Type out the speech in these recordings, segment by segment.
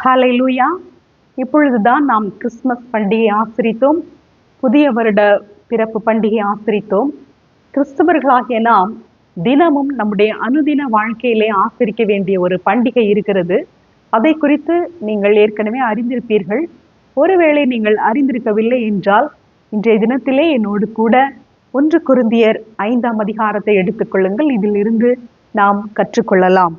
ஹalleluya. இப்பொழுதுதான் நாம் கிறிஸ்மஸ் பண்டிகை ஆசரித்தோம். புதிய வருட பிறப்பு பண்டிகை ஆசரித்தோம். கிறிஸ்தவர்களாகிய நாம் தினமும் நம்முடைய அனுதின வாழ்க்கையிலே ஆசரிக்க வேண்டிய ஒரு பண்டிகை இருக்கிறது. அதை குறித்து நீங்கள் ஏற்கனவே அறிந்திருப்பீர்கள். ஒருவேளை நீங்கள் அறிந்திருக்கவில்லை என்றால் இன்றைய தினத்திலே என்னோடு கூட 1 கொரிந்தியர் 5ஆம் அதிகாரத்தை எடுத்துக்கொள்ளுங்கள். இதிலிருந்து நாம் கற்றுக்கொள்ளலாம்.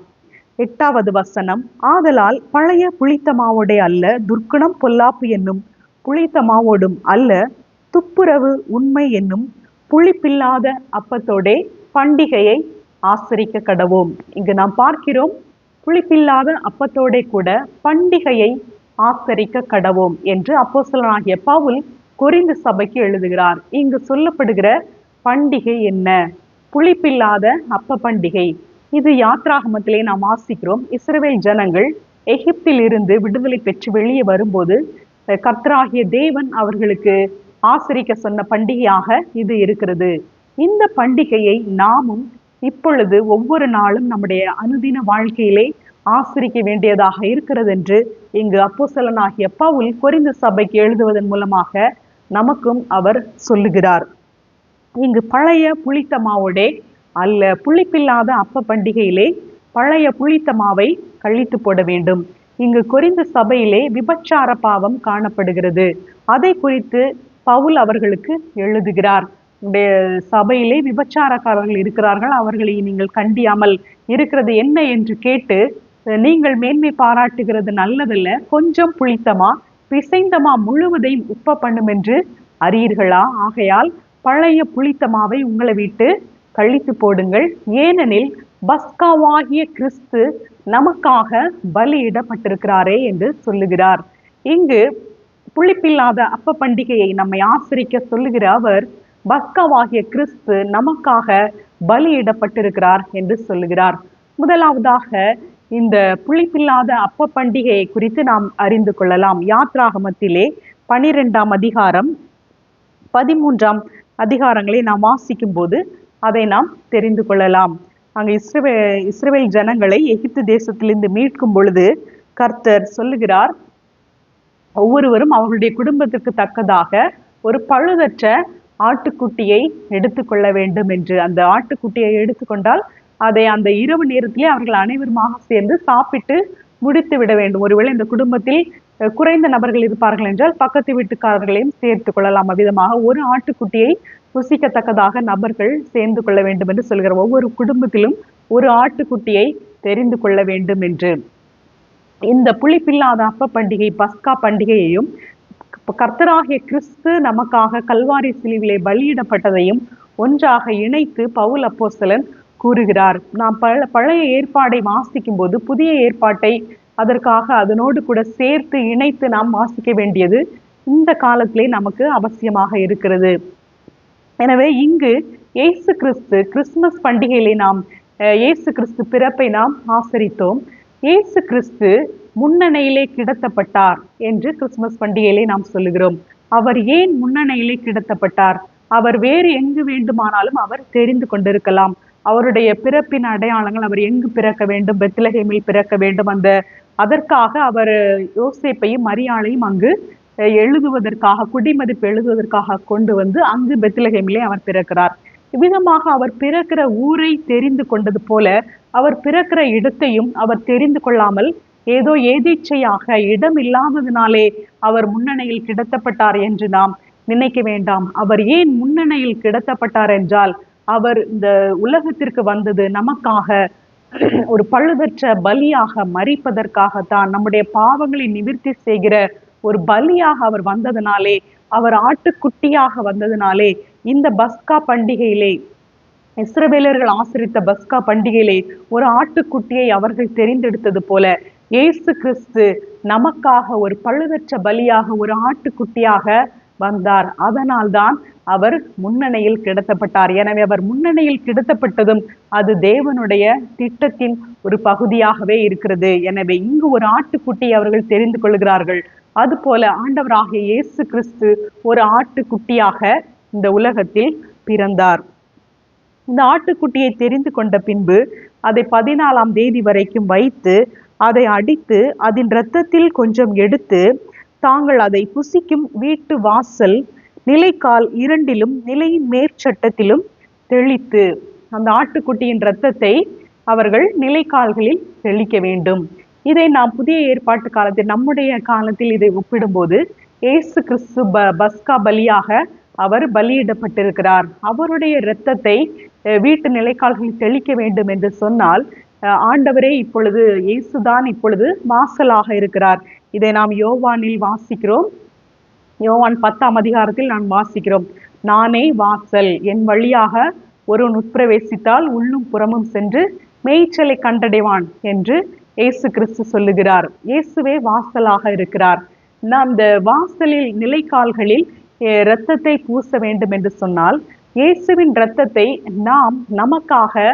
8வது வசனம், ஆதலால் பழைய புளித்த மாவோடே அல்ல, துர்க்குணம் பொல்லாப்பு என்னும் புளித்த மாவோடும் அல்ல, துப்புரவு உண்மை என்னும் புளிப்பில்லாத அப்பத்தோடே பண்டிகையை ஆசரிக்க கடவோம். இங்கு நாம் பார்க்கிறோம், புளிப்பில்லாத அப்பத்தோடே கூட பண்டிகையை ஆசரிக்க கடவோம் என்று அப்போஸ்தலனாகிய பவுல் கொரிந்து சபைக்கு எழுதுகிறார். இங்கு சொல்லப்படுகிற பண்டிகை என்ன? புளிப்பில்லாத அப்ப பண்டிகை. இது யாத்ராகமத்திலே நாம் வாசிக்கிறோம். இஸ்ரவேல் ஜனங்கள் எகிப்தில் இருந்து விடுதலை பெற்று வெளியே வரும்போது கர்த்தராகிய தேவன் அவர்களுக்கு ஆசரிக்க சொன்ன பண்டிகையாக இது இருக்கிறது. இந்த பண்டிகையை நாமும் இப்பொழுது ஒவ்வொரு நாளும் நம்முடைய அனுதின வாழ்க்கையிலே ஆசரிக்க வேண்டியதாக இருக்கிறது என்று இங்கு அப்போஸ்தலனாகிய பவுல் கொரிந்து சபைக்கு எழுதுவதன் மூலமாக நமக்கும் அவர் சொல்லுகிறார். இங்கு பழைய புளித்த மாவோடே அல்ல, புளிப்பில்லாத அப்ப பண்டிகையிலே பழைய புளித்த மாவை கழித்து போட வேண்டும். இங்கு கொரிந்து சபையிலே விபச்சார பாவம் காணப்படுகிறது. அதை குறித்து பவுல் அவர்களுக்கு எழுதுகிறார். சபையிலே விபச்சாரக்காரர்கள் இருக்கிறார்கள், அவர்களை நீங்கள் கண்டியாமல் இருக்கிறது என்ன என்று கேட்டு, நீங்கள் மேன்மை பாராட்டுகிறது நல்லதல்ல, கொஞ்சம் புளித்தமா பிசைந்தமா முழுவதையும் உப்ப பண்ணும் என்று அறியீர்களா? ஆகையால் பழைய புளித்தமாவை உங்களை விட்டு கழித்து போடுங்கள், ஏனெனில் பஸ்காவாகிய கிறிஸ்து நமக்காக பலியிடப்பட்டிருக்கிறாரே என்று சொல்லுகிறார். இங்கு புளிப்பில்லாத அப்ப பண்டிகையை நம்மை ஆசரிக்க சொல்லுகிற அவர் பஸ்காவாகிய கிறிஸ்து நமக்காக பலியிடப்பட்டிருக்கிறார் என்று சொல்லுகிறார். முதலாவதாக இந்த புளிப்பில்லாத அப்ப பண்டிகையை குறித்து நாம் அறிந்து கொள்ளலாம். யாத்ராகமத்திலே 12ஆம் அதிகாரம் 13ஆம் அதிகாரங்களை நாம் வாசிக்கும் போது அதை நாம் தெரிந்து கொள்ளலாம். அங்கு இஸ்ரவேல் ஜனங்களை எகிப்து தேசத்திலிருந்து மீட்கும் பொழுது கர்த்தர் சொல்லுகிறார், ஒவ்வொருவரும் அவர்களுடைய குடும்பத்திற்கு தக்கதாக ஒரு பழுதற்ற ஆட்டுக்குட்டியை எடுத்துக்கொள்ள வேண்டும் என்று. அந்த ஆட்டுக்குட்டியை எடுத்துக்கொண்டால் அதை அந்த இரவு நேரத்திலே அவர்கள் அனைவருமாக சேர்ந்து சாப்பிட்டு முடித்து விட வேண்டும். ஒருவேளை இந்த குடும்பத்தில் குறைந்த நபர்கள் இருப்பார்கள் என்றால் பக்கத்து வீட்டுக்காரர்களையும் சேர்த்து கொள்ளலாம். அவ்விதமாக ஒரு ஆட்டுக்குட்டியை புசிக்கத்தக்கதாக நபர்கள் சேர்ந்து கொள்ள வேண்டும் என்று சொல்கிற, ஒவ்வொரு குடும்பத்திலும் ஒரு ஆட்டுக்குட்டியை தெரிந்து கொள்ள வேண்டும் என்று. இந்த புளிப்பில்லாத அப்ப பண்டிகை பஸ்கா பண்டிகையையும் கர்த்தராகிய கிறிஸ்து நமக்காக கல்வாரி சிலுவிலே பலியிடப்பட்டதையும் ஒன்றாக இணைத்து பவுல் அப்போஸ்தலன் கூறுகிறார். நாம் பழைய ஏற்பாடை வாசிக்கும் போது புதிய ஏற்பாட்டை அதற்காக அதனோடு கூட சேர்த்து இணைத்து நாம் வாசிக்க வேண்டியது இந்த காலத்திலே நமக்கு அவசியமாக இருக்கிறது. எனவே இங்கு இயேசு கிறிஸ்து கிறிஸ்துமஸ் பண்டிகையிலே நாம் இயேசு கிறிஸ்து பிறப்பை நாம் ஆசரித்தோம். இயேசு கிறிஸ்து முன்னணையிலே கிடத்தப்பட்டார் என்று கிறிஸ்துமஸ் பண்டிகையிலே நாம் சொல்லுகிறோம். அவர் ஏன் முன்னணையிலே கிடத்தப்பட்டார்? அவர் வேறு எங்கு வேண்டுமானாலும் அவர் தெரிந்து கொண்டிருக்கலாம். அவருடைய பிறப்பின் அடையாளங்கள், அவர் எங்கு பிறக்க வேண்டும், பெத்லகேமில் பிறக்க வேண்டும், அதற்காக அவர் யோசேப்பையும் மரியாளையும் அங்கு எழுதுவதற்காக, குடிமதிப்பு எழுதுவதற்காக கொண்டு வந்து அங்கு பெத்லகேமிலே அவர் பிறக்கிறார். இவ்விதமாக அவர் பிறக்கிற ஊரை தெரிந்து கொண்டது போல அவர் பிறக்கிற இடத்தையும் அவர் தெரிந்து கொள்ளாமல் ஏதோ ஏதேச்சையாக இடம் இல்லாததினாலே அவர் முன்னணியில் கிடத்தப்பட்டார் என்று நாம் நினைக்க வேண்டாம். அவர் ஏன் முன்னணியில் கிடத்தப்பட்டார் என்றால், அவர் இந்த உலகத்திற்கு வந்தது நமக்காக ஒரு பழுதற்ற பலியாக மரிப்பதற்காகத்தான். நம்முடைய பாவங்களை நிவர்த்தி செய்கிற ஒரு பலியாக அவர் வந்ததினாலே, அவர் ஆட்டுக்குட்டியாக வந்ததினாலே, இந்த பஸ்கா பண்டிகையிலே இஸ்ரவேலர்கள் ஆசரித்த பஸ்கா பண்டிகையிலே ஒரு ஆட்டுக்குட்டியை அவர்கள் தெரிந்தெடுத்தது போல இயேசு கிறிஸ்து நமக்காக ஒரு பழுதற்ற பலியாக ஒரு ஆட்டுக்குட்டியாக வந்தார். அதனால்தான் அவர் முன்னணியில் கிடத்தப்பட்டார். எனவே அவர் முன்னணியில் கிடத்தப்பட்டதும் அது தேவனுடைய திட்டத்தின் ஒரு பகுதியாகவே இருக்கிறது. எனவே இங்கு ஒரு ஆட்டுக்குட்டி அவர்கள் தெரிந்து கொள்கிறார்கள். அதுபோல ஆண்டவராகிய இயேசு கிறிஸ்து ஒரு ஆட்டுக்குட்டியாக இந்த உலகத்தில் பிறந்தார். இந்த ஆட்டுக்குட்டியை தெரிந்து கொண்ட பின்பு அதை 14ஆம் தேதி வரைக்கும் வைத்து அதை அடித்து அதன் இரத்தத்தில் கொஞ்சம் எடுத்து தாங்கள் அதை புசிக்கும் வீட்டு வாசல் நிலைக்கால் இரண்டிலும் நிலையின் மேற்சட்டத்திலும் தெளித்து, அந்த ஆட்டுக்குட்டியின் இரத்தத்தை அவர்கள் நிலைக்கால்களில் தெளிக்க வேண்டும். இதை நாம் புதிய ஏற்பாட்டு காலத்தில், நம்முடைய காலத்தில் இதை ஒப்பிடும்போது இயேசு கிறிஸ்து பஸ்கா பலியாக அவர் பலியிடப்பட்டிருக்கிறார். அவருடைய இரத்தத்தை வீட்டு நிலைக்கால்களில் தெளிக்க வேண்டும் என்று சொன்னால் ஆண்டவரே இப்பொழுது, இயேசுதான் இப்பொழுது வாசலாக இருக்கிறார். இதை நாம் யோவானில் வாசிக்கிறோம். யோவான் 10ஆம் அதிகாரத்தில் நாம் வாசிக்கிறோம், நானே வாசல், என் வழியாக ஒருவன் உட்பிரவேசித்தால் உள்ளும் புறமும் சென்று மேய்ச்சலை கண்டடைவான் என்று இயேசு கிறிஸ்து சொல்லுகிறார். இயேசுவே வாசலாக இருக்கிறார். நாம் இந்த வாசலில் நிலைக்கால்களில் இரத்தத்தை பூச வேண்டும் என்று சொன்னால், இயேசுவின் இரத்தத்தை நாம் நமக்காக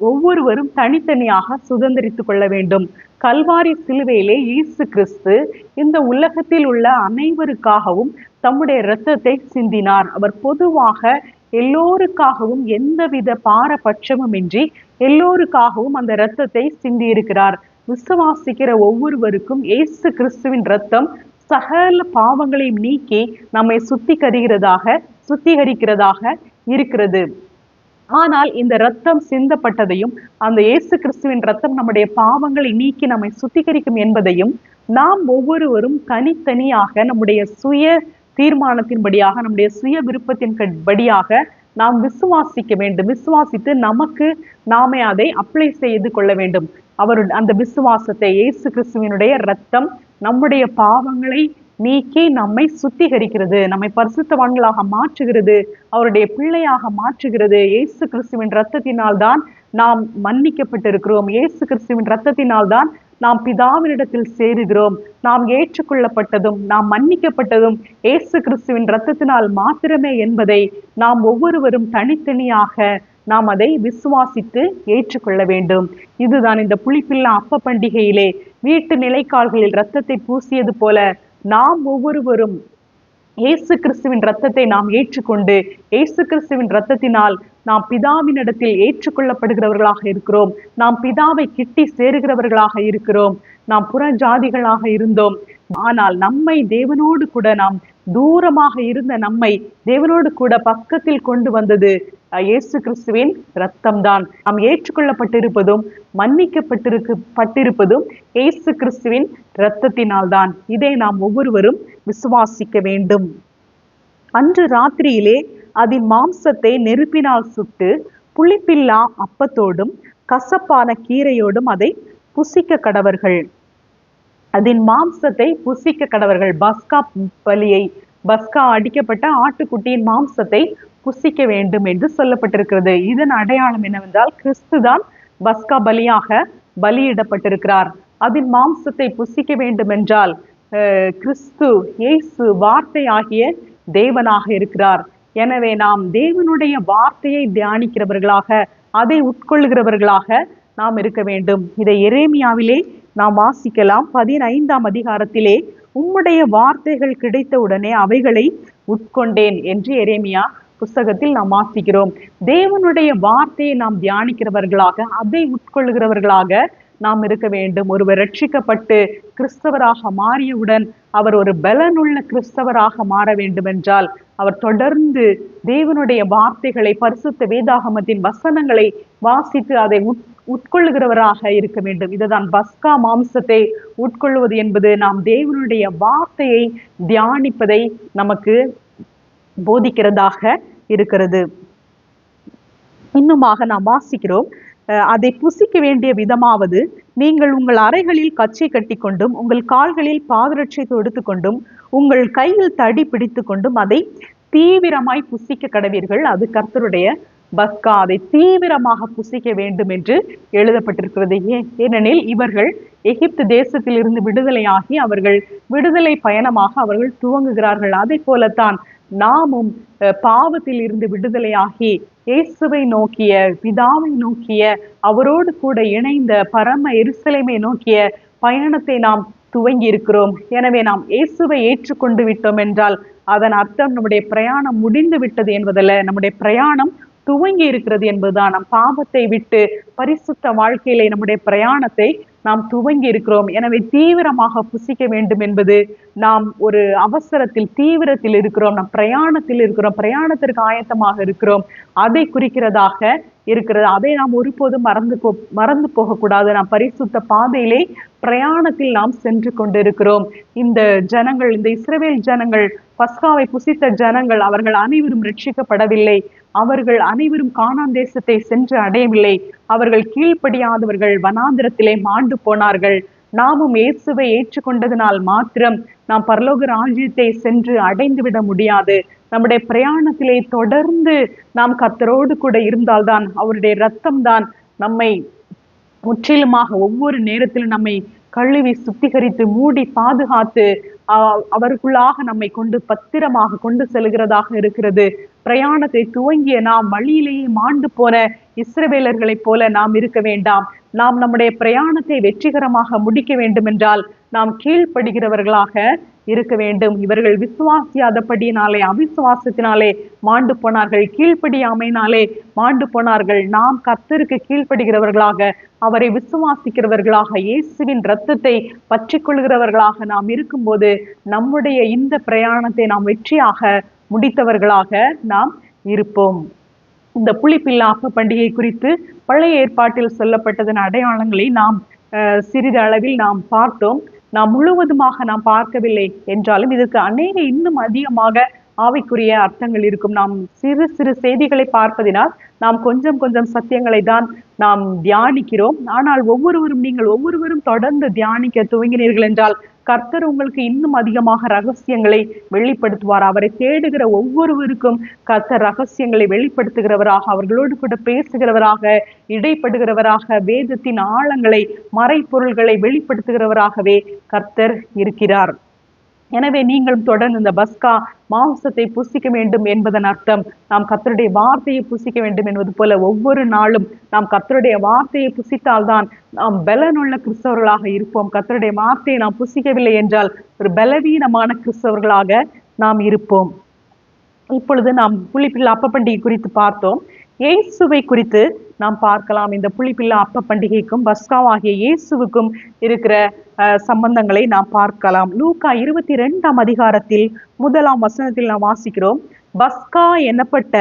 ஒவ்வொருவரும் தனித்தனியாக சுதந்திரித்துக் கொள்ள வேண்டும். கல்வாரி சிலுவையிலே இயேசு கிறிஸ்து இந்த உலகத்தில் உள்ள அனைவருக்காகவும் தம்முடைய இரத்தத்தை சிந்தினார். அவர் பொதுவாக எல்லோருக்காகவும் எந்தவித பாரபட்சமும் இன்றி எல்லோருக்காகவும் அந்த இரத்தத்தை சிந்தி இருக்கிறார். விசுவாசிக்கிற ஒவ்வொருவருக்கும் இயேசு கிறிஸ்துவின் இரத்தம் சகல பாவங்களையும் நீக்கி நம்மை சுத்திகரிக்கிறதாக இருக்கிறது. ஆனால் இந்த இரத்தம் சிந்தப்பட்டதையும், அந்த இயேசு கிறிஸ்துவின் இரத்தம் நம்முடைய பாவங்களை நீக்கி நம்மை சுத்திகரிக்கும் என்பதையும் நாம் ஒவ்வொருவரும் தனித்தனியாக நம்முடைய சுய தீர்மானத்தின்படியாக, நம்முடைய சுய விருப்பத்தின் படியாக நாம் விசுவாசிக்க வேண்டும். விசுவாசித்து நமக்கு நாமே அதை அப்ளை செய்து கொள்ள வேண்டும். அந்த விசுவாசத்தை, இயேசு கிறிஸ்துவினுடைய இரத்தம் நம்முடைய பாவங்களை நீக்கி நம்மை சுத்திகரிக்கிறது, நம்மை பரிசுத்தவான்களாக மாற்றுகிறது, அவருடைய பிள்ளையாக மாற்றுகிறது. இயேசு கிறிஸ்துவின் இரத்தத்தினால் தான் நாம் மன்னிக்கப்பட்டிருக்கிறோம். இயேசு கிறிஸ்துவின் இரத்தத்தினால் தான் நாம் பிதாவினிடத்தில் சேருகிறோம். நாம் ஏற்றுக்கொள்ளப்பட்டதும் நாம் மன்னிக்கப்பட்டதும் இயேசு கிறிஸ்துவின் இரத்தத்தினால் மாத்திரமே என்பதை நாம் ஒவ்வொருவரும் தனித்தனியாக நாம் அதை விசுவாசித்து ஏற்றுக்கொள்ள வேண்டும். இதுதான் இந்த புளிப்பில்லா அப்ப பண்டிகையிலே வீட்டு நிலைக்கால்களில் இரத்தத்தை பூசியது போல நாம் ஒவ்வொருவரும் இயேசு கிறிஸ்துவின் இரத்தத்தை நாம் ஏற்றுக்கொண்டு, இயேசு கிறிஸ்துவின் இரத்தத்தினால் நாம் பிதாவினிடத்தில் ஏற்றுக்கொள்ளப்படுகிறவர்களாக இருக்கிறோம். நாம் பிதாவை கிட்டி சேருகிறவர்களாக இருக்கிறோம். நாம் புற ஜாதிகளாக இருந்தோம், ஆனால் நம்மை தேவனோடு கூட, நாம் தூரமாக இருந்த நம்மை தேவனோடு கூட பக்கத்தில் கொண்டு வந்தது இயேசு கிறிஸ்துவின் இரத்தம் தான். நாம் ஏற்றுக்கொள்ளப்பட்டிருப்பதும் மன்னிக்கப்பட்டிருப்பதும் இயேசு கிறிஸ்துவின் இரத்தத்தினால் தான். இதை நாம் ஒவ்வொருவரும் விசுவாசிக்க வேண்டும். அன்று ராத்திரியிலே அதன் மாம்சத்தை நெருப்பினால் சுட்டு புளிப்பில்லா அப்பத்தோடும் கசப்பான கீரையோடும் அதை புசிக்க கடவர்கள். அதன் மாம்சத்தை புசிக்க கடவர்கள். பஸ்கா அடிக்கப்பட்ட ஆட்டுக்குட்டியின் மாம்சத்தை புசிக்க வேண்டும் என்று சொல்லப்பட்டிருக்கிறது. இதன் அடையாளம் என்னவென்றால், கிறிஸ்துதான் பஸ்கா பலியாக பலியிடப்பட்டிருக்கிறார். அதன் மாம்சத்தை புசிக்க வேண்டும் என்றால் கிறிஸ்து இயேசு வார்த்தை ஆகிய தேவனாக இருக்கிறார். எனவே நாம் தேவனுடைய வார்த்தையை தியானிக்கிறவர்களாக, அதை உட்கொள்கிறவர்களாக நாம் இருக்க வேண்டும். இதை எரேமியாவிலே நாம் வாசிக்கலாம். 15ஆம் அதிகாரத்திலே உம்முடைய வார்த்தைகள் கிடைத்த உடனே அவைகளை உட்கொண்டேன் என்று எரேமியா புஸ்தகத்தில் நாம் வாசிக்கிறோம். தேவனுடைய வார்த்தையை நாம் தியானிக்கிறவர்களாக, அதை உட்கொள்கிறவர்களாக நாம் இருக்க வேண்டும். ஒருவர் ரட்சிக்கப்பட்டு கிறிஸ்தவராக மாறியவுடன் அவர் ஒரு பலனுள்ள கிறிஸ்தவராக மாற வேண்டும் என்றால், அவர் தொடர்ந்து தேவனுடைய வார்த்தைகளை, பரிசுத்த வேதாகமத்தின் வசனங்களை வாசித்து அதை உட்கொள்ளுகிறவராக இருக்க வேண்டும். இதுதான் பஸ்கா மாம்சத்தை உட்கொள்வது என்பது. நாம் தேவனுடைய வார்த்தையை தியானிப்பதை நமக்கு போதிக்கிறதாக இருக்கிறது. இன்னுமாக நாம் வாசிக்கிறோம், அதை புசிக்க வேண்டிய விதமாவது, நீங்கள் உங்கள் அறைகளில் கச்சை கட்டி கொண்டும் உங்கள் கால்களில் பாதரட்சை தொடுத்து கொண்டும் உங்கள் கையில் தடி பிடித்து கொண்டும் அதை தீவிரமாய் புசிக்க கடவீர்கள். அது கர்த்தருடைய பஸ்கா. அதை தீவிரமாக புசிக்க வேண்டும் என்று எழுதப்பட்டிருக்கிறது. ஏனெனில் இவர்கள் எகிப்து தேசத்தில் இருந்து விடுதலையாகி அவர்கள் விடுதலை பயணமாக அவர்கள் துவங்குகிறார்கள். அதை போலத்தான் நாமும் பாவத்தில் இருந்து விடுதலையாகி இயேசுவை நோக்கிய, பிதாவை நோக்கிய, அவரோடு கூட இணைந்த பரம எருசலேமை நோக்கிய பயணத்தை நாம் துவங்கி இருக்கிறோம். எனவே நாம் இயேசுவை ஏற்றுக்கொண்டு விட்டோம் என்றால் அதன் அர்த்தம் நம்முடைய பிரயாணம் முடிந்து விட்டது என்பதல்ல, நம்முடைய பிரயாணம் துவங்கி இருக்கிறது என்பதுதான். நம் பாவத்தை விட்டு பரிசுத்த வாழ்க்கையிலே நம்முடைய பிரயாணத்தை நாம் துவங்கி இருக்கிறோம். எனவே தீவிரமாக புசிக்க வேண்டும் என்பது நாம் ஒரு அவசரத்தில் தீவிரத்தில் இருக்கிறோம், நாம் பிரயாணத்தில் இருக்கிறோம், பிரயாணத்திற்கு ஆயத்தமாக இருக்கிறோம், அதை குறிக்கிறதாக இருக்கிறது. அதை நாம் ஒருபோதும் மறந்து போகக்கூடாது. நாம் பரிசுத்த பாதையிலே பிரயாணத்தில் நாம் சென்று கொண்டிருக்கிறோம். இந்த ஜனங்கள், இந்த இஸ்ரவேல் ஜனங்கள், பஸ்காவை புசித்த ஜனங்கள், அவர்கள் அனைவரும் ரட்சிக்கப்படவில்லை. அவர்கள் அனைவரும் கானான் தேசத்தை சென்று அடையவில்லை. அவர்கள் கீழ்ப்படியாதவர்கள் வனாந்திரத்திலே மாண்டு போனார்கள். நாமும் இயேசுவை ஏற்றுக்கொண்டதனால் மாத்திரம் நாம் பரலோக ராஜ்யத்தை சென்று அடைந்து விட முடியாது. நம்முடைய பிரயாணத்திலே தொடர்ந்து நாம் கர்த்தரோடு கூட இருந்தால்தான், அவருடைய இரத்தம் தான் நம்மை முற்றிலுமாக ஒவ்வொரு நேரத்திலும் நம்மை கழுவி சுத்திகரித்து மூடி பாதுகாத்து அவருக்குள்ளாக நம்மை கொண்டு பத்திரமாக கொண்டு செல்கிறதாக இருக்கிறது. பிரயாணத்தை துவங்கிய நாம் வழியிலேயே மாண்டு போன இஸ்ரவேலர்களைப் போல நாம் இருக்க வேண்டாம். நாம் நம்முடைய பிரயாணத்தை வெற்றிகரமாக முடிக்க வேண்டும் என்றால் நாம் கீழ்ப்படுகிறவர்களாக இருக்க வேண்டும். இவர்கள் விசுவாசியாதபடியினாலே, அவிசுவாசத்தினாலே மாண்டு போனார்கள், கீழ்ப்படியாமையினாலே மாண்டு போனார்கள். நாம் கர்த்தருக்கு கீழ்ப்படுகிறவர்களாக, அவரை விசுவாசிக்கிறவர்களாக, இயேசுவின் இரத்தத்தை பற்றி கொள்கிறவர்களாக நாம் இருக்கும்போது நம்முடைய இந்த பிரயாணத்தை நாம் வெற்றியாக முடித்தவர்களாக நாம் இருப்போம். இந்த புளிப்பில்லா அப்ப பண்டிகை குறித்து பழைய ஏற்பாட்டில் சொல்லப்பட்டதன் அடையாளங்களை நாம் சிறிது அளவில் நாம் பார்த்தோம். நாம் முழுவதுமாக நாம் பார்க்கவில்லை என்றாலும் இதற்கு அநேக இன்னும் அதிகமாக ஆவிக்குரிய அர்த்தங்கள் இருக்கும். நாம் சிறு சிறு செய்திகளை பார்ப்பதினால் நாம் கொஞ்சம் கொஞ்சம் சத்தியங்களை தான் நாம் தியானிக்கிறோம். ஆனால் நீங்கள் ஒவ்வொருவரும் தொடர்ந்து தியானிக்க துவங்கினீர்கள் என்றால் கர்த்தர் உங்களுக்கு இன்னும் அதிகமாக ரகசியங்களை வெளிப்படுத்துவார். அவரை தேடுகிற ஒவ்வொருவருக்கும் கர்த்தர் ரகசியங்களை வெளிப்படுத்துகிறவராக, அவர்களோடு கூட பேசுகிறவராக, இடைப்படுகிறவராக, வேதத்தின் ஆழங்களை, மறைப்பொருள்களை வெளிப்படுத்துகிறவராகவே கர்த்தர் இருக்கிறார். எனவே நீங்களும் தொடர்ந்து இந்த பஸ்கா மாംசத்தை புசிக்க வேண்டும் என்பதன் அர்த்தம் நாம் கர்த்தருடைய வார்த்தையை புசிக்க வேண்டும் என்பது போல ஒவ்வொரு நாளும் நாம் கர்த்தருடைய வார்த்தையை புசித்தால்தான் நாம் பலனுள்ள கிறிஸ்தவர்களாக இருப்போம். கர்த்தருடைய வார்த்தையை நாம் புசிக்கவில்லை என்றால் ஒரு பலவீனமான கிறிஸ்தவர்களாக நாம் இருப்போம். இப்பொழுது நாம் புளிப்பில்லா அப்ப பண்டிகை குறித்து பார்த்தோம். இயேசுவை குறித்து நாம் பார்க்கலாம். இந்த புளிப்பில்லா அப்ப பண்டிகைக்கும் பஸ்காவாகிய இயேசுவுக்கும் இருக்கிற சம்பந்தங்களை நாம் பார்க்கலாம். லூக்கா 22ஆம் அதிகாரத்தில் 1ஆம் வசனத்தில் நாம் வாசிக்கிறோம். பஸ்கா எனப்பட்ட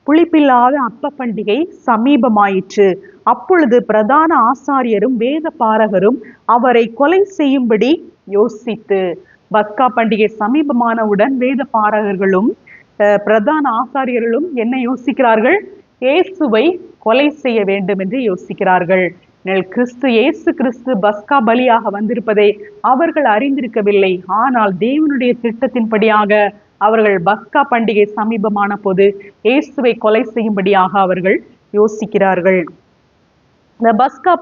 புளிப்பில்லாத அப்ப பண்டிகை சமீபமாயிற்று. அப்பொழுது பிரதான ஆசாரியரும் வேத பாரகரும் அவரை கொலை செய்யும்படி யோசித்து. பஸ்கா பண்டிகை சமீபமானவுடன் வேத பாரகர்களும் பிரதான ஆசாரியர்களும் என்ன யோசிக்கிறார்கள்? இயேசுவை கொலை செய்ய வேண்டும் என்று யோசிக்கிறார்கள். இயேசு கிறிஸ்து பஸ்கா பலியாக வந்திருப்பதை அவர்கள் அறிந்திருக்கவில்லை. ஆனால் தேவனுடைய திட்டத்தின்படியாக அவர்கள் பஸ்கா பண்டிகை சமீபமான போது இயேசுவை கொலை செய்யும்படியாக அவர்கள் யோசிக்கிறார்கள். இந்த பஸ்கா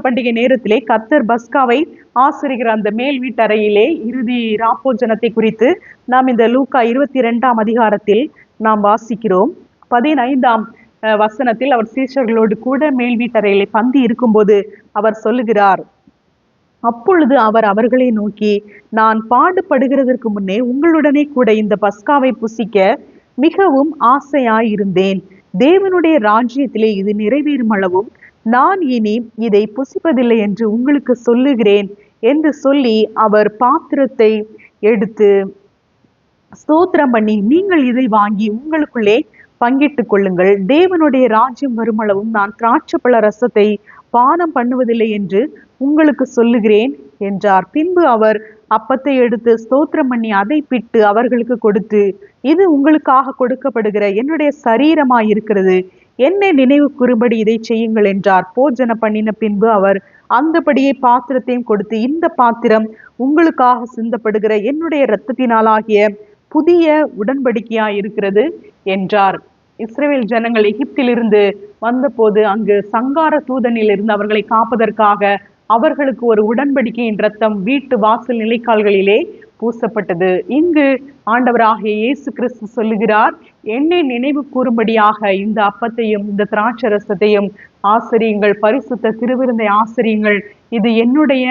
பண்டிகை நேரத்திலே கர்த்தர் பஸ்காவை ஆசரிக்கிற அந்த மேல் வீட்டறையிலே இறுதி ராப்போஜனத்தை குறித்து நாம் இந்த லூக்கா 22ஆம் அதிகாரத்தில் நாம் வாசிக்கிறோம். 15ஆம் வசனத்தில் அவர் சீஷர்களோடு கூட மேல் வீட்டறையிலே பந்தி இருக்கும்போது அவர் சொல்லுகிறார், அப்பொழுது அவர் அவர்களை நோக்கி, நான் பாடுபடுகிறதற்கு முன்னே உங்களுடனே கூட இந்த பஸ்காவை புசிக்க மிகவும் ஆசையாயிருந்தேன். தேவனுடைய ராஜ்யத்திலே இது நிறைவேறும் அளவும் நான் இனி இதை புசிப்பதில்லை என்று உங்களுக்கு சொல்லுகிறேன் என்று சொல்லி அவர் பாத்திரத்தை எடுத்து ஸ்தோத்திரம் பண்ணி, நீங்கள் இதை வாங்கி உங்களுக்குள்ளே பங்கிட்டுக் கொள்ளுங்கள். தேவனுடைய ராஜ்யம் வருமளவும் நான் திராட்சைப்பழ ரசத்தை பானம் பண்ணுவதில்லை என்று உங்களுக்கு சொல்லுகிறேன் என்றார். பின்பு அவர் அப்பத்தை எடுத்து ஸ்தோத்திரம் பண்ணி அதை பிட்டு அவர்களுக்கு கொடுத்து, இது உங்களுக்காக கொடுக்கப்படுகிற என்னுடைய சரீரமாய் இருக்கிறது, என்னை நினைவு கூறும்படி இதை செய்யுங்கள் என்றார். போஜன பண்ணின பின்பு அவர் அந்தபடியே பாத்திரத்தையும் கொடுத்து, இந்த பாத்திரம் உங்களுக்காக சிந்தப்படுகிற என்னுடைய இரத்தத்தினாலாகிய புதிய உடன்படிக்கையாய் இருக்கிறது என்றார். இஸ்ரவேல் ஜனங்கள் எகிப்திலிருந்து வந்தபோது அங்கு சங்கார தூதனில் இருந்து அவர்களை காப்பதற்காக அவர்களுக்கு ஒரு உடன்படிக்கையின் இரத்தம் வீட்டு வாசல் நிலைக்கால்களிலே பூசப்பட்டது. இங்கு ஆண்டவராகிய இயேசு கிறிஸ்து சொல்லுகிறார், என்னை நினைவு கூறும்படியாக இந்த அப்பத்தையும் இந்த திராட்சை ரசத்தையும் ஆசரியுங்கள், பரிசுத்த திருவிருந்தை ஆசரியுங்கள், இது என்னுடைய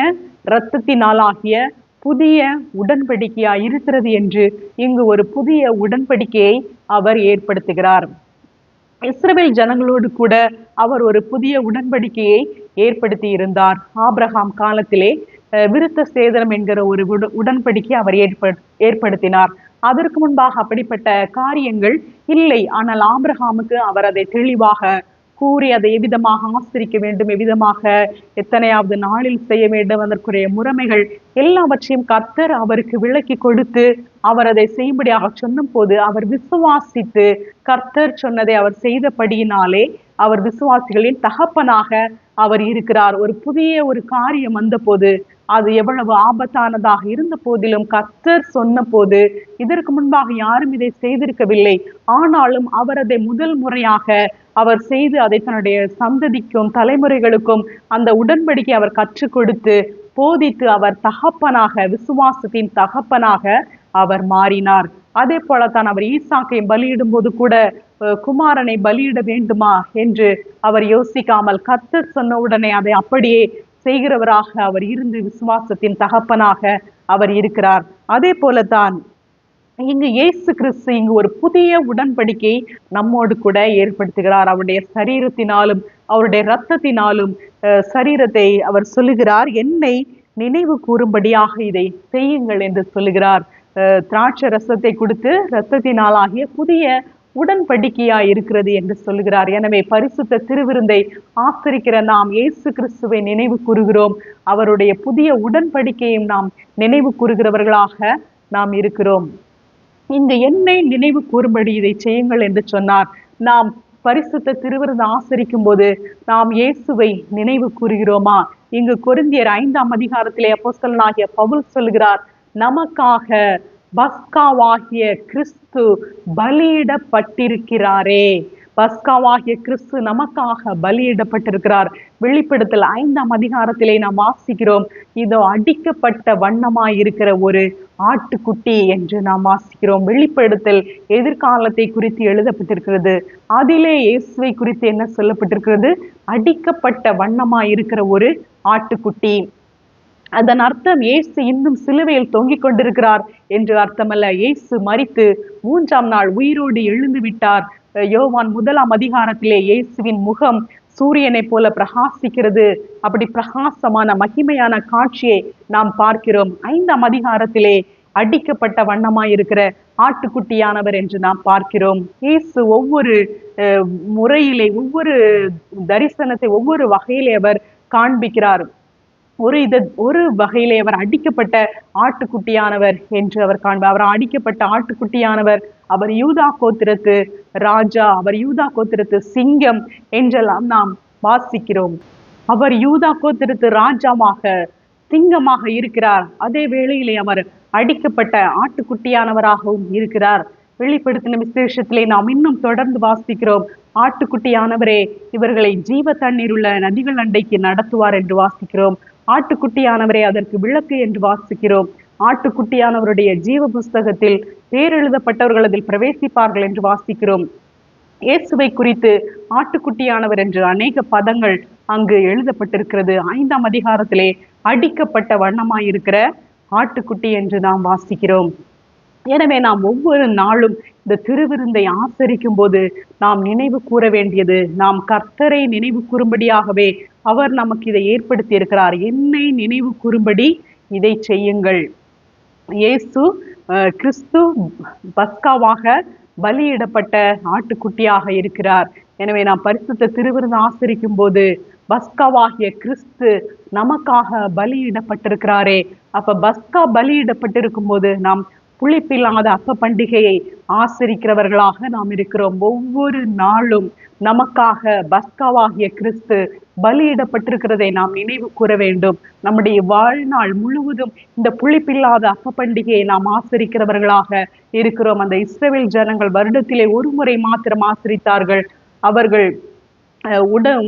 இரத்தத்தினாலாகிய புதிய உடன்படிக்கையா இருக்கிறது என்று இங்கு ஒரு புதிய உடன்படிக்கையை அவர் ஏற்படுத்துகிறார். இஸ்ரவேல் ஜனங்களோடு கூட அவர் ஒரு புதிய உடன்படிக்கையை ஏற்படுத்தி இருந்தார். ஆபிரகாம் காலத்திலே விருத்த சேதனம் என்கிற ஒரு உடன்படிக்கை அவர் ஏற்படுத்தினார். அதற்கு முன்பாக அப்படிப்பட்ட காரியங்கள் இல்லை. ஆனால் ஆபிரகாமுக்கு அவர் அதை தெளிவாக கூறி அதை எவ்விதமாக ஆசிரிக்க வேண்டும், எவ்விதமாக எத்தனையாவது நாளில் செய்ய வேண்டும், அதற்குரிய முறைமைகள் எல்லாவற்றையும் கர்த்தர் அவருக்கு விளக்கி கொடுத்து அவர் அதை செய்யும்படியாக சொன்ன போது அவர் விசுவாசித்து கர்த்தர் சொன்னதை அவர் செய்தபடியினாலே அவர் விசுவாசிகளின் தகப்பனாக அவர் இருக்கிறார். ஒரு புதிய ஒரு காரியம் வந்த போது அது எவ்வளவு ஆபத்தானதாக இருந்த போதிலும் கர்த்தர் சொன்ன போது இதற்கு முன்பாக யாரும் இதை செய்திருக்கவில்லை. ஆனாலும் அவர் அதை முதல் முறையாக அவர் செய்து அதை தன்னுடைய சந்ததிக்கும் தலைமுறைகளுக்கும் அந்த உடன்படிக்கை அவர் கற்றுக் கொடுத்து போதித்து அவர் தகப்பனாக, விசுவாசத்தின் தகப்பனாக அவர் மாறினார். அதே போலத்தான் அவர் ஈசாக்கை பலியிடும் போது கூட குமாரனை பலியிட வேண்டுமா என்று அவர் யோசிக்காமல் கர்த்தர் சொன்ன உடனே அதை அப்படியே செய்கிறவராக அவர் இருந்து விசுவாசத்தின் தகப்பனாக அவர் இருக்கிறார். அதே போலத்தான் இங்கு இயேசு கிறிஸ்து இங்கு ஒரு புதிய உடன்படிக்கை நம்மோடு கூட ஏற்படுத்துகிறார். அவருடைய சரீரத்தினாலும் அவருடைய இரத்தத்தினாலும் சரீரத்தை அவர் சொல்லுகிறார், என்னை நினைவு கூறும்படியாக இதை செய்யுங்கள் என்று சொல்லுகிறார். திராட்சை ரசத்தை கொடுத்து இரத்தத்தினாலாகிய புதிய உடன்படிக்கையாய் இருக்கிறது என்று சொல்லுகிறார். எனவே பரிசுத்த திருவிருந்தை ஆசரிக்கிற நாம் இயேசு கிறிஸ்துவை நினைவு கூறுகிறோம். அவருடைய புதிய உடன்படிக்கையும் நாம் நினைவு கூறுகிறவர்களாக நாம் இருக்கிறோம். இந்த என்னை நினைவு கூறும்படி இதை செய்யுங்கள் என்று சொன்னார். நாம் பரிசுத்த திருவிருந்து ஆசரிக்கும் போது நாம் இயேசுவை நினைவு கூறுகிறோமா? இங்கு கொரிந்தியர் 5ஆம் அதிகாரத்திலே அப்போஸ்தலனாகிய பவுல் சொல்கிறார், நமக்காக பஸ்காவாகிய கிறிஸ்து பலியிடப்பட்டிருக்கிறாரே. பஸ்காவாகிய கிறிஸ்து நமக்காக பலியிடப்பட்டிருக்கிறார். வெளிப்படுத்தல் 5ஆம் அதிகாரத்திலே நாம் வாசிக்கிறோம், இதோ அடிக்கப்பட்ட வண்ணமாய் இருக்கிற ஒரு ஆட்டுக்குட்டி என்று நாம் வாசிக்கிறோம். வெளிப்படுத்தல் எதிர்காலத்தை குறித்து எழுதப்பட்டிருக்கிறது. அதிலே இயேசுவை குறித்து என்ன சொல்லப்பட்டிருக்கிறது? அடிக்கப்பட்ட வண்ணமாய் இருக்கிற ஒரு ஆட்டுக்குட்டி. அதன் அர்த்தம் இயேசு இன்னும் சிலுவையில் தொங்கிக் கொண்டிருக்கிறார் என்று அர்த்தமல்ல. இயேசு மரித்து 3ஆம் நாள் உயிரோடு எழுந்து விட்டார். யோவான் 1ஆம் அதிகாரத்திலே இயேசுவின் முகம் சூரியனை போல பிரகாசிக்கிறது. அப்படி பிரகாசமான மகிமையான காட்சியை நாம் பார்க்கிறோம். 5ஆம் அதிகாரத்திலே அடிக்கப்பட்ட வண்ணமாய் இருக்கிற ஆட்டுக்குட்டியானவர் என்று நாம் பார்க்கிறோம். இயேசு ஒவ்வொரு முறையிலே ஒவ்வொரு தரிசனத்தை ஒவ்வொரு வகையிலே அவர் காண்பிக்கிறார். ஒரு வகையிலே அவர் அடிக்கப்பட்ட ஆட்டுக்குட்டியானவர் என்று அவர் காண்பார். அவர் அடிக்கப்பட்ட ஆட்டுக்குட்டியானவர், அவர் யூதா கோத்திரத்து ராஜா, அவர் யூதா கோத்திரத்து சிங்கம் என்றெல்லாம் நாம் வாசிக்கிறோம். அவர் யூதா கோத்திரத்து ராஜாவாக சிங்கமாக இருக்கிறார். அதே வேளையிலே அவர் அடிக்கப்பட்ட ஆட்டுக்குட்டியானவராகவும் இருக்கிறார். வெளிப்படுத்தின விசேஷத்திலே நாம் இன்னும் தொடர்ந்து வாசிக்கிறோம், ஆட்டுக்குட்டியானவரே இவர்களை ஜீவ தண்ணீர் உள்ள நதிகள் அண்டைக்கு நடத்துவார் என்று வாசிக்கிறோம். ஆட்டுக்குட்டியானவரே அதற்கு விளக்கு என்று வாசிக்கிறோம். ஆட்டுக்குட்டியானவருடைய ஜீவ புஸ்தகத்தில் பேர் எழுதப்பட்டவர்கள் அதில் பிரவேசிப்பார்கள் என்று வாசிக்கிறோம். இயேசுவை குறித்து ஆட்டுக்குட்டியானவர் என்று அநேக பதங்கள் அங்கு எழுதப்பட்டிருக்கிறது. 5ஆம் அதிகாரத்திலே அடிக்கப்பட்ட வண்ணமாயிருக்கிற ஆட்டுக்குட்டி என்று நாம் வாசிக்கிறோம். எனவே நாம் ஒவ்வொரு நாளும் இந்த திருவிருந்தை ஆசரிக்கும் போது நாம் நினைவு கூற வேண்டியது, நாம் கர்த்தரை நினைவு கூறும்படியாகவே அவர் நமக்கு இதை ஏற்படுத்தி இருக்கிறார். என்னை நினைவு கூறும்படி இதை செய்யுங்கள். இயேசு கிறிஸ்து பஸ்காவாக பலியிடப்பட்ட ஆட்டுக்குட்டியாக இருக்கிறார். எனவே நாம் பரிசுத்த திருவிருந்து ஆசரிக்கும் போது பஸ்காவாகிய கிறிஸ்து நமக்காக பலியிடப்பட்டிருக்கிறாரே. அப்ப பஸ்கா பலியிடப்பட்டிருக்கும் போது நாம் புளிப்பில்லாத அப்ப பண்டிகையை ஆசரிக்கிறவர்களாக நாம் இருக்கிறோம். ஒவ்வொரு நாளும் நமக்காக பஸ்காவாகிய கிறிஸ்து பலியிடப்பட்டிருக்கிறதை நாம் நினைவு கூற வேண்டும். நம்முடைய வாழ்நாள் முழுவதும் இந்த புளிப்பில்லாத அப்ப பண்டிகையை நாம் ஆசரிக்கிறவர்களாக இருக்கிறோம். அந்த இஸ்ரவேல் ஜனங்கள் வருடத்திலே ஒரு முறை மாத்திரம் ஆசரித்தார்கள். அவர்கள்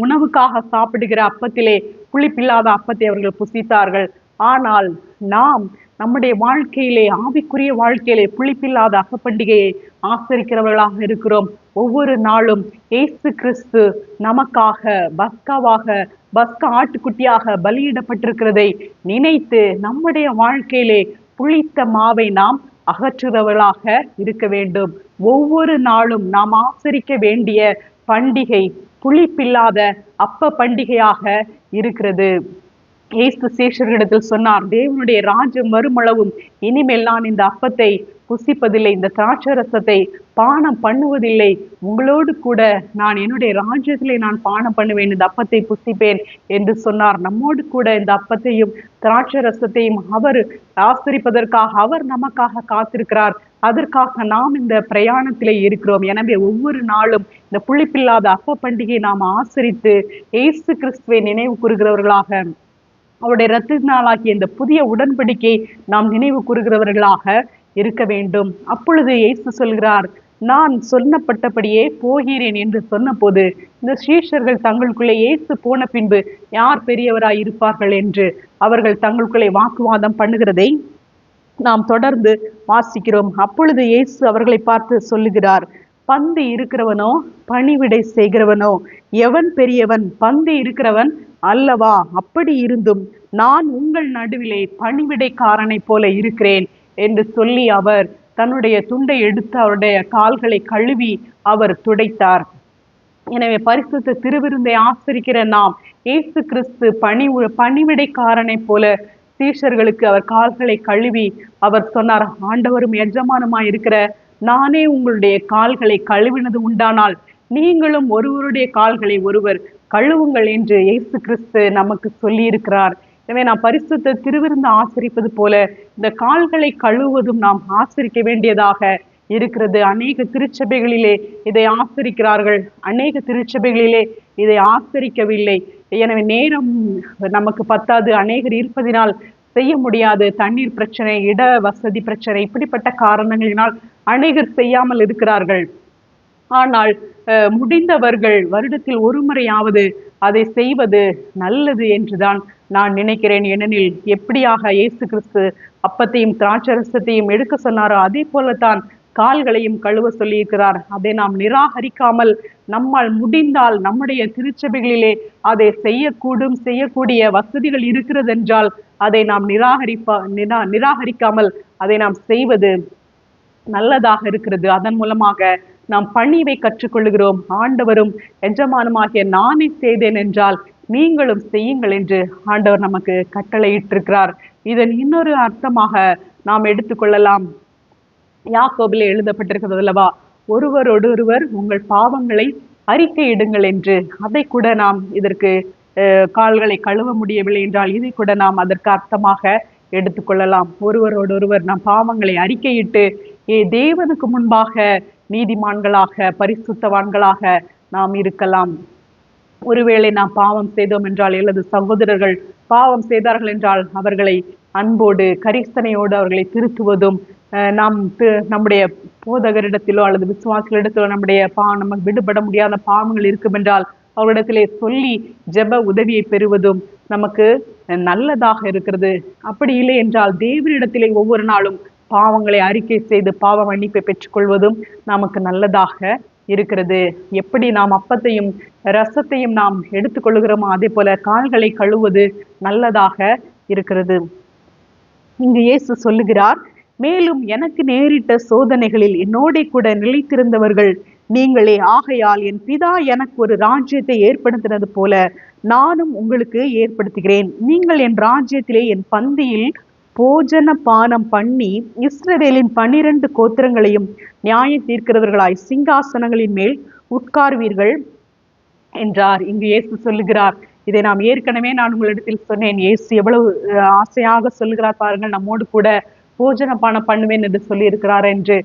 உணவுக்காக சாப்பிடுகிற அப்பத்திலே புளிப்பில்லாத அப்பத்தை அவர்கள் புசித்தார்கள். ஆனால் நாம் நம்முடைய வாழ்க்கையிலே, ஆவிக்குரிய வாழ்க்கையிலே புளிப்பில்லாத அப்ப பண்டிகையை ஆசரிக்கிறவர்களாக இருக்கிறோம். ஒவ்வொரு நாளும் இயேசு கிறிஸ்து நமக்காக பஸ்கா ஆட்டுக்குட்டியாக பலியிடப்பட்டிருக்கிறதை நினைத்து நம்முடைய வாழ்க்கையிலே புளித்த மாவை நாம் அகற்றுறவர்களாக இருக்க வேண்டும். ஒவ்வொரு நாளும் நாம் ஆசரிக்க வேண்டிய பண்டிகை புளிப்பில்லாத அப்ப பண்டிகையாக இருக்கிறது. இயேசு சேஷர்களிடத்தில் சொன்னார், தேவனுடைய ராஜ்யம் வருமளவும் இனிமேல் நான் இந்த அப்பத்தை புசிப்பதில்லை, இந்த திராட்சரசத்தை பானம் பண்ணுவதில்லை. உங்களோடு கூட நான் என்னுடைய ராஜ்யத்திலே நான் பானம் பண்ணுவேன், இந்த அப்பத்தை புசிப்பேன் என்று சொன்னார். நம்மோடு கூட இந்த அப்பத்தையும் திராட்சரசத்தையும் அவர் ஆசரிப்பதற்காக அவர் நமக்காக காத்திருக்கிறார். அதற்காக நாம் இந்த பிரயாணத்திலே இருக்கிறோம். எனவே ஒவ்வொரு நாளும் இந்த புளிப்பில்லாத அப்ப பண்டிகையை நாம் ஆசரித்து இயேசு கிறிஸ்துவை நினைவு கூறுகிறவர்களாக, அவருடைய இரத்தினாலாகிய இந்த புதிய உடன்படிக்கை நாம் நினைவு கூறுகிறவர்களாக இருக்க வேண்டும். அப்பொழுது இயேசு சொல்கிறார், நான் சொன்னப்பட்டபடியே போகிறேன் என்று சொன்ன போது இந்த சீஷர்கள் தங்களுக்குள்ளே இயேசு போன பின்பு யார் பெரியவராய் இருப்பார்கள் என்று அவர்கள் தங்களுக்குள்ளே வாக்குவாதம் பண்ணுகிறதை நாம் தொடர்ந்து வாசிக்கிறோம். அப்பொழுது இயேசு அவர்களை பார்த்து சொல்லுகிறார், பந்து இருக்கிறவனோ பணிவிடை செய்கிறவனோ எவன் பெரியவன்? பந்து இருக்கிறவன் அல்லவா? அப்படி இருந்தும் நான் உங்கள் நடுவிலே பணிவிடைக்காரனை போல இருக்கிறேன் என்று சொல்லி அவர் தன்னுடைய துண்டை எடுத்து அவருடைய கால்களை கழுவி அவர் துடைத்தார். எனவே பரிசுத்த திருவிருந்தை ஆசரிக்கிற நாம் இயேசு கிறிஸ்து பணிவிடைக்காரனை போல சீஷர்களுக்கு அவர் கால்களை கழுவி அவர் சொன்னார், ஆண்டவரும் எஜமானுமாய் இருக்கிற நானே உங்களுடைய கால்களை கழுவினது உண்டானால் நீங்களும் ஒருவருடைய கால்களை ஒருவர் கழுவுங்கள் என்று இயேசு கிறிஸ்து நமக்கு சொல்லி இருக்கிறார். எனவே நாம் பரிசுத்த திருவிருந்து ஆசரிப்பது போல இந்த கால்களை கழுவுவதும் நாம் ஆசரிக்க வேண்டியதாக இருக்கிறது. அநேக திருச்சபைகளிலே இதை ஆசரிக்கிறார்கள், அநேக திருச்சபைகளிலே இதை ஆசரிக்கவில்லை. எனவே நேரம் நமக்கு பத்தாது, அநேகர் இருப்பதினால் செய்ய முடியாது. தண்ணீர் பிரச்சனை, இட வசதி பிரச்சனை, இப்படிப்பட்ட காரணங்களினால் அநேகர் செய்யாமல் இருக்கிறார்கள். ஆனால் முடிந்தவர்கள் வருடத்தில் ஒரு முறையாவது அதை செய்வது நல்லது என்றுதான் நான் நினைக்கிறேன். ஏனெனில் எப்படியாக இயேசு கிறிஸ்து அப்பத்தையும் திராட்சரசத்தையும் எடுக்க சொன்னாரோ அதே போலத்தான் கால்களையும் கழுவ சொல்லியிருக்கிறார். அதை நாம் நிராகரிக்காமல் நம்மால் முடிந்தால் நம்முடைய திருச்சபைகளிலே அதை செய்யக்கூடிய வசதிகள் இருக்கிறது என்றால் அதை நாம் நிராகரிக்காமல் அதை நாம் செய்வது நல்லதாக இருக்கிறது. அதன் மூலமாக நாம் பணிவை கற்றுக்கொள்கிறோம். ஆண்டவரும் எஜமானுமாகிய நானே செய்தேன் என்றால் நீங்களும் செய்யுங்கள் என்று ஆண்டவர் நமக்கு கட்டளையிட்டிருக்கிறார். இதன் இன்னொரு அர்த்தமாக நாம் எடுத்துக்கொள்ளலாம். யாக்கோபிலே எழுதப்பட்டிருக்கிறது அல்லவா, ஒருவரோடொருவர் உங்கள் பாவங்களை அறிக்கையிடுங்கள் என்று. அதை கூட நாம் இதற்கு கால்களை கழுவ முடியவில்லை என்றால் இதை கூட நாம் அதற்கு அர்த்தமாக எடுத்துக்கொள்ளலாம். ஒருவரோடொருவர் நம் பாவங்களை அறிக்கையிட்டு தேவனுக்கு முன்பாக நீதிமான்களாக பரிசுத்தவான்களாக நாம் இருக்கலாம். ஒருவேளை நாம் பாவம் செய்தோம் என்றால் அல்லது சகோதரர்கள் பாவம் செய்தார்கள் என்றால் அவர்களை அன்போடு கரிசனையோடு அவர்களை திருத்துவதும், நாம் நம்முடைய போதகரிடத்திலோ அல்லது விசுவாசிகளிடத்திலோ நமக்கு விடுபட முடியாத பாவங்கள் இருக்கும் என்றால் அவரிடத்திலே சொல்லி ஜெப உதவியை பெறுவதும் நமக்கு நல்லதாக இருக்கிறது. அப்படி இல்லை என்றால் தேவனிடத்திலே ஒவ்வொரு நாளும் பாவங்களை அறிக்கை செய்து பாவ மன்னிப்பை பெற்றுக்கொள்வதும் நமக்கு நல்லதாக இருக்கிறது. எப்படி நாம் அப்பத்தையும் ரசத்தையும் நாம் எடுத்துக்கொள்கிறோமோ அதே போல கால்களை கழுவது நல்லதாக இருக்கிறது. இங்கு இயேசு சொல்லுகிறார், மேலும் எனக்கு நேரிட்ட சோதனைகளில் என்னோட கூட நிலைத்திருந்தவர்கள் நீங்களே, ஆகையால் என் பிதா எனக்கு ஒரு ராஜ்யத்தை ஏற்படுத்தினது போல நானும் உங்களுக்கு ஏற்படுத்துகிறேன். நீங்கள் என் ராஜ்யத்திலே என் பந்தியில் போஜன பானம் பண்ணி இஸ்ரவேலின் 12 கோத்திரங்களையும் நியாய தீர்க்கிறவர்களாய் சிங்காசனங்களின் மேல் உட்கார்வீர்கள் என்றார். இங்கு இயேசு சொல்லுகிறார், இதை நாம் ஏற்கனவே நான் உங்களிடத்தில் சொன்னேன். இயேசு எவ்வளவு ஆசையாக சொல்லுகிறார் பாருங்கள், நம்மோடு கூட போஜன பானம் பண்ணுவேன் என்று சொல்லி இருக்கிறார் என்று.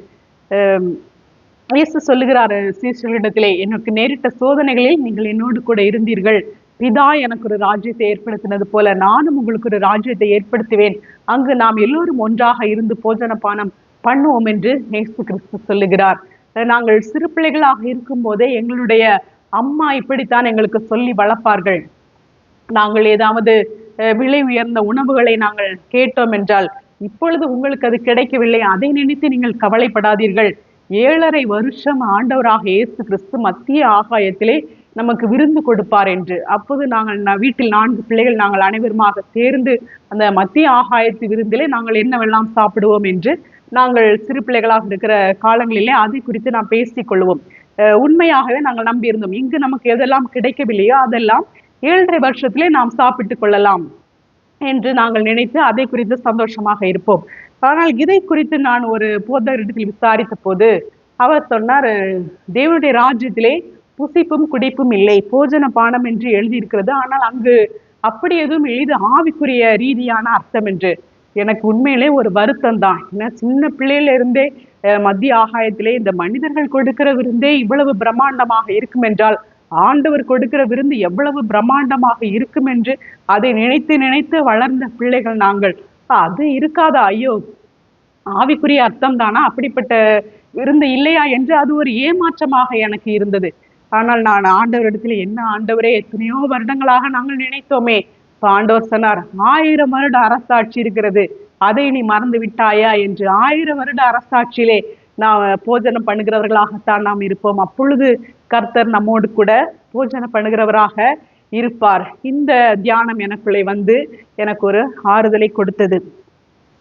இயேசு சொல்லுகிறார் சீஷர்களிடத்திலே, எனக்கு நேரிட்ட சோதனைகளில் நீங்கள் என்னோடு கூட இருந்தீர்கள். பிதா எனக்கு ஒரு ராஜ்யத்தை ஏற்படுத்தினது போல நானும் உங்களுக்கு ஒரு ராஜ்யத்தை ஏற்படுத்துவேன். அங்கு நாம் எல்லோரும் ஒன்றாக இருந்து போஜன பானம் பண்ணுவோம் என்று இயேசு கிறிஸ்து சொல்லுகிறார். நாங்கள் சிறு பிள்ளைகளாக இருக்கும் போதே எங்களுடைய அம்மா இப்படித்தான் எங்களுக்கு சொல்லி வளர்ப்பார்கள். நாங்கள் ஏதாவது விலை உயர்ந்த உணவுகளை நாங்கள் கேட்டோம் என்றால், இப்பொழுது உங்களுக்கு அது கிடைக்கவில்லை, அதை நினைத்து நீங்கள் கவலைப்படாதீர்கள். 7.5 வருஷம் ஆண்டவராக இயேசு கிறிஸ்து மத்திய ஆகாயத்திலே நமக்கு விருந்து கொடுப்பார் என்று. அப்போது நாங்கள் வீட்டில் 4 பிள்ளைகள் நாங்கள் அனைவருமாக சேர்ந்து அந்த மத்திய ஆகாயத்து விருந்திலே நாங்கள் என்னவெல்லாம் சாப்பிடுவோம் என்று நாங்கள் சிறு பிள்ளைகளாக இருக்கிற காலங்களிலே அதை குறித்து நாம் பேசிக்கொள்வோம். உண்மையாகவே நாங்கள் நம்பியிருந்தோம். இங்கு நமக்கு எதெல்லாம் கிடைக்கவில்லையோ அதெல்லாம் 7.5 வருஷத்திலே நாம் சாப்பிட்டுக் கொள்ளலாம் என்று நாங்கள் நினைத்து அதை குறித்து சந்தோஷமாக இருப்போம். ஆனால் இதை குறித்து நான் ஒரு போதகரிடத்தில் விசாரித்த போது அவர் சொன்னார், தேவனுடைய ராஜ்யத்திலே புசிப்பும் குடிப்பும் இல்லை, போஜன பானம் என்று எழுதியிருக்கிறது. ஆனால் அங்கு அப்படி எதுவும் இது ஆவிக்குரிய ரீதியான அர்த்தம் என்று. எனக்கு உண்மையிலே ஒரு வருத்தம் தான். ஏன்னா சின்ன பிள்ளையில இருந்தே மத்திய ஆகாயத்திலே இந்த மனிதர்கள் கொடுக்கிற விருந்தே இவ்வளவு பிரம்மாண்டமாக இருக்கும் என்றால் ஆண்டவர் கொடுக்கிற விருந்து எவ்வளவு பிரம்மாண்டமாக இருக்கும் என்று அதை நினைத்து நினைத்து வளர்ந்த பிள்ளைகள் நாங்கள். அது இருக்காதா? ஐயோ, ஆவிக்குரிய அர்த்தம் தானா? அப்படிப்பட்ட விருந்து இல்லையா என்று அது ஒரு ஏமாற்றமாக எனக்கு இருந்தது. ஆனால் நான் ஆண்டவரிடத்தில், என்ன ஆண்டவரே, எத்தனையோ வருடங்களாக நாங்கள் நினைத்தோமே. இப்ப ஆண்டவர் சொன்னார், 1000 வருட அரசாட்சி இருக்கிறது, அதை நீ மறந்து விட்டாயா என்று. 1000 வருட அரசாட்சியிலே நாம் போஜனம் பண்ணுகிறவர்களாகத்தான் நாம் இருப்போம். அப்பொழுது கர்த்தர் நம்மோடு கூட போஜனம் பண்ணுகிறவராக இருப்பார். இந்த தியானம் எனக்குள்ளே வந்து எனக்கு ஒரு ஆறுதலை கொடுத்தது.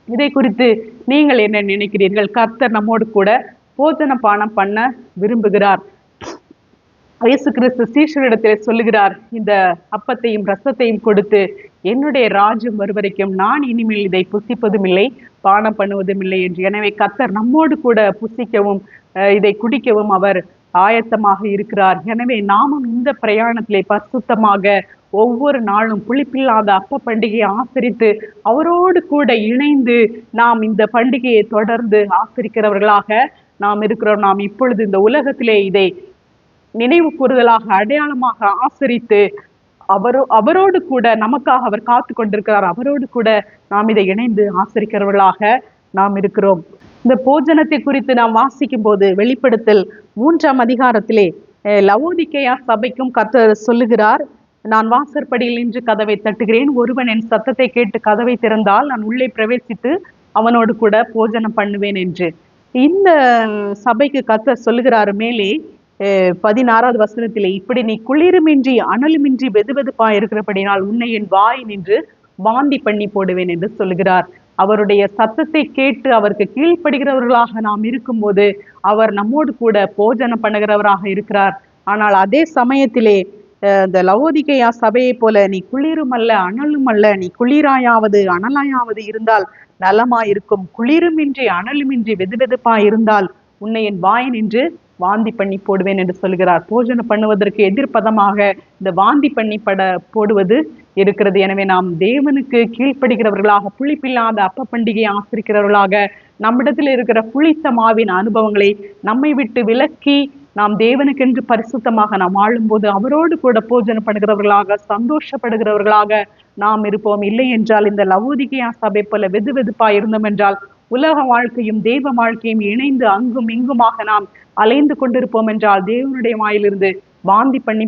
இதை குறித்து நீங்கள் என்ன நினைக்கிறீர்கள்? கர்த்தர் நம்மோடு கூட போஜன பானம் பண்ண விரும்புகிறார். இயேசு கிறிஸ்து சீஷரிடத்தில் சொல்லுகிறார், இந்த அப்பத்தையும் ரசத்தையும் கொடுத்து, என்னுடைய ராஜ்யம் வருவரைக்கும் நான் இனிமேல் இதை புசிப்பதும் இல்லை, பானம் பண்ணுவதும் இல்லை என்று. எனவே கர்த்தர் நம்மோடு கூட புசிக்கவும் இதை குடிக்கவும் அவர் ஆயத்தமாக இருக்கிறார். எனவே நாமும் இந்த பிரயாணத்திலே பரிசுத்தமாக ஒவ்வொரு நாளும் புளிப்பில்லாத அப்ப பண்டிகையை ஆசரித்து அவரோடு கூட இணைந்து நாம் இந்த பண்டிகையை தொடர்ந்து ஆசரிக்கிறவர்களாக நாம் இருக்கிறோம். நாம் இப்பொழுது இந்த உலகத்திலே இதை நினைவு கூறுதலாக அடையாளமாக ஆசரித்து அவரோடு கூட நமக்காக அவர் காத்து கொண்டிருக்கிறார். அவரோடு கூட நாம் இதை இணைந்து ஆசரிக்கிறவர்களாக நாம் இருக்கிறோம். இந்த போஜனத்தை குறித்து நாம் வாசிக்கும் போது வெளிப்படுத்தல் 3ஆம் அதிகாரத்திலே லவோதிக்கேயா சபைக்கும் கர்த்தர் சொல்லுகிறார், நான் வாசற்படியில் நின்று கதவை தட்டுகிறேன், ஒருவன் என் சத்தத்தை கேட்டு கதவை திறந்தால் நான் உள்ளே பிரவேசித்து அவனோடு கூட போஜனம் பண்ணுவேன் என்று. இந்த சபைக்கு கர்த்தர் சொல்லுகிறார் மேலே 16வது வசனத்திலே, இப்படி நீ குளிருமின்றி அனலுமின்றி வெதுவெதுப்பா இருக்கிறபடினால் உன்னை என் வாய் நின்று வாந்தி பண்ணி போடுவேன் என்று சொல்லுகிறார். அவருடைய சத்தத்தை கேட்டு அவருக்கு கீழ்ப்படுகிறவர்களாக நாம் இருக்கும்போது அவர் நம்மோடு கூட போஜனம் பண்ணுகிறவராக இருக்கிறார். ஆனால் அதே சமயத்திலே இந்த லவோதிக்கேயா சபையை போல நீ குளிரும் அல்ல அனலும் அல்ல, நீ குளிராயாவது அனலாயாவது இருந்தால் நலமாயிருக்கும், குளிருமின்றி அனலுமின்றி வெதுவெதுப்பா இருந்தால் உன்னை என் வாய் நின்று வாந்தி பண்ணி போடுவேன் என்று சொல்கிறார். போஜனம் பண்ணுவதற்கு எதிர்ப்பதமாக இந்த வாந்தி பண்ணி போடுவது இருக்கிறது. எனவே நாம் தேவனுக்கு கீழ்ப்படுகிறவர்களாக, புளிப்பில்லாத அப்ப பண்டிகையை ஆசிரிக்கிறவர்களாக, நம்மிடத்தில் இருக்கிற புளித்த மாவின் அனுபவங்களை நம்மை விட்டு விலக்கி நாம் தேவனுக்கென்று பரிசுத்தமாக நாம் வாழும்போது அவரோடு கூட போஜனம் பண்ணுகிறவர்களாக, சந்தோஷப்படுகிறவர்களாக நாம் இருப்போம். இல்லை என்றால் இந்த லவோதிக்கேயா சபை போல வெது வெதுப்பா இருந்தோம் என்றால் உலக வாழ்க்கையும் தேவ வாழ்க்கையும் இணைந்து அங்கும் இங்குமாக நாம் அலைந்து கொண்டிருப்போம் என்றால் தேவனுடைய வாயிலிருந்து வாந்தி பண்ணி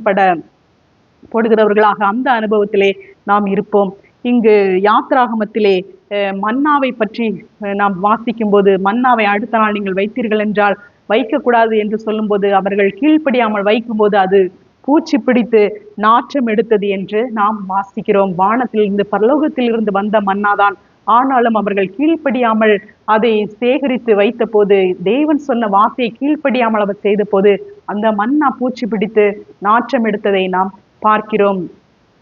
போடுகிறவர்களாக அந்த அனுபவத்திலே நாம் இருப்போம். இங்கு யாத்ராகமத்திலே மன்னாவை பற்றி நாம் வாசிக்கும் போது, மன்னாவை அடுத்த நாள் நீங்கள் வைத்தீர்கள் என்றால் வைக்கக்கூடாது என்று சொல்லும்போது அவர்கள் கீழ்ப்படியாமல் வைக்கும்போது அது பூச்சி பிடித்து நாற்றம் எடுத்தது என்று நாம் வாசிக்கிறோம். வானத்திலிருந்து பரலோகத்திலிருந்து வந்த மன்னாதான், ஆனாலும் அவர்கள் கீழ்ப்படியாமல் அதை சேகரித்து வைத்த போது, தேவன் சொன்ன வார்த்தையை கீழ்ப்படியாமல் அவர் செய்த போது அந்த மன்னா பூச்சி பிடித்து நாற்றம் எடுத்ததை நாம் பார்க்கிறோம்.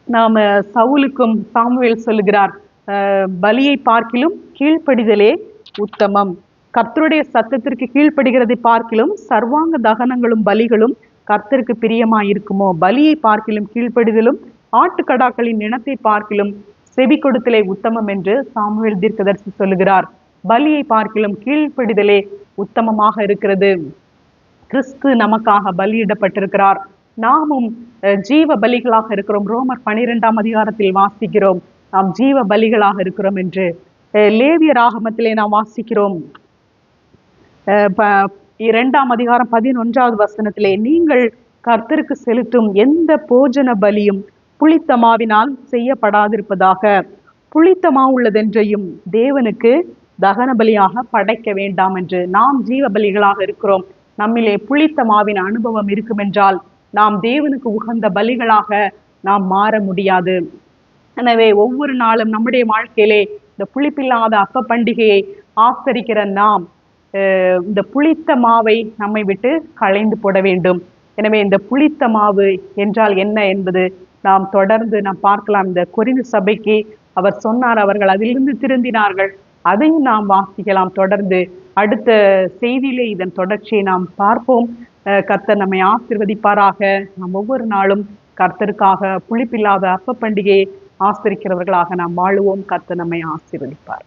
நாம சவுலுக்கும் சாமுவேல் சொல்லுகிறார், பலியை பார்க்கிலும் கீழ்ப்படிதலே உத்தமம். கர்த்தருடைய சத்தத்திற்கு கீழ்ப்படுகிறதை பார்க்கிலும் சர்வாங்க தகனங்களும் பலிகளும் கர்த்தருக்கு பிரியமா இருக்குமோ? பலியை பார்க்கிலும் கீழ்ப்படிதலும் ஆட்டுக்கடாக்களின் இனத்தை பார்க்கிலும் செவி கொடுத்தலே உத்தமம் என்று சாமுவேல் தீர்க்கதரிசி சொல்லுகிறார். பலியை பார்க்கிலும் கீழ்ப்படிதலே உத்தமமாக இருக்கிறது. கிறிஸ்து நமக்காக பலியிடப்பட்டிருக்கிறார். நாமும் ஜீவ பலிகளாக இருக்கிறோம். ரோமர் 12ஆம் அதிகாரத்தில் வாசிக்கிறோம், நாம் ஜீவ பலிகளாக இருக்கிறோம் என்று. லேவியர் ஆகமத்திலே நாம் வாசிக்கிறோம் 2ஆம் அதிகாரம் 11வது வசனத்திலே, நீங்கள் கர்த்தருக்கு செலுத்தும் எந்த போஜன பலியும் புளித்த மாவினால் செய்யப்படாதிருப்பதாக, புளித்த மாவு உள்ளதென்றையும் தேவனுக்கு தகன பலியாக படைக்க வேண்டாம் என்று. நாம் ஜீவ பலிகளாக இருக்கிறோம். நம்மிலே புளித்த மாவின் அனுபவம் இருக்கும் என்றால் நாம் தேவனுக்கு உகந்த பலிகளாக நாம் மாற முடியாது. எனவே ஒவ்வொரு நாளும் நம்முடைய வாழ்க்கையிலே இந்த புளிப்பில்லாத அப்ப பண்டிகையை ஆசரிக்கிற நாம் இந்த புளித்த மாவை நம்மை விட்டு களைந்து போட வேண்டும். எனவே இந்த புளித்த மாவு என்றால் என்ன என்பது நாம் தொடர்ந்து நாம் பார்க்கலாம். இந்த கொரிந்து சபைக்கு அவர் சொன்னார், அவர்கள் அதிலிருந்து திருந்தினார்கள். அதையும் நாம் வாசிக்கலாம் தொடர்ந்து. அடுத்த செய்தியிலே இதன் தொடர்ச்சியை நாம் பார்ப்போம். கர்த்தர் நம்மை ஆசீர்வதிப்பாராக. நாம் ஒவ்வொரு நாளும் கர்த்தருக்காக புளிப்பில்லாத அப்ப பண்டிகையை ஆசரிக்கிறவர்களாக நாம் வாழுவோம். கர்த்தர் நம்மை ஆசீர்வதிப்பார்.